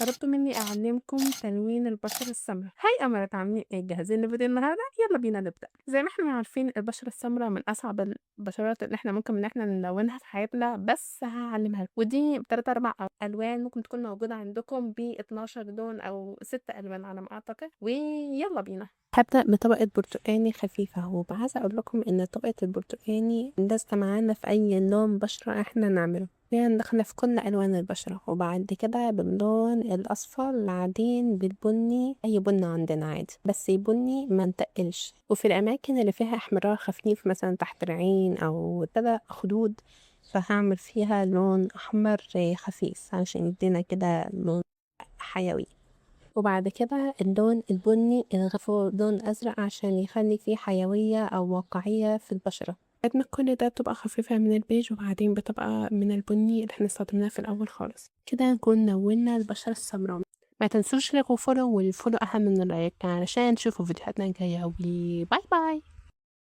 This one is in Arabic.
طلبتوا مني أعلمكم تلوين البشرة السمراء. هاي أمارات عاملين إيه؟ جاهزين لفيديو النهاردة؟ يلا بينا نبدأ. زي ما احنا عارفين البشرة السمراء من أصعب البشرات اللي احنا ممكن إن احنا نلونها في حياتنا، بس هعلمها لكم، ودي بتلات أربع ألوان ممكن تكون موجودة عندكم ب12 لون أو 6 ألوان على ما أعتقد، ويلا بينا. هبدأ بطبقة برتقاني خفيفة، وعايزة أقول لكم إن طبقة البرتقاني لازقة معانا في أي لون بشرة احنا نعمله، يعني داخلة في كل ألوان البشرة. وبعد كده باللون الأصفر بعدين بالبني، أي بني عندنا عادي، بس بني ما نتقلش. وفي الأماكن اللي فيها احمرار خفيف مثلا تحت العين أو كده خدود، فهعمل فيها لون أحمر خفيف عشان يدينا كده لون حيوي. وبعد كده اللون البني الغفور لون أزرق عشان يخلي فيه حيوية أو واقعية في البشرة. بعد ما كل ده بتبقى خفيفة من البيج، وبعدين بتبقى من البني اللي احنا استخدمناه في الأول خالص. كده نكون لونا البشرة السمراء. ما تنسوش لايك وفولو، والفولو أهم من اللايك علشان تشوفوا فيديوهاتنا الجاية. باي باي.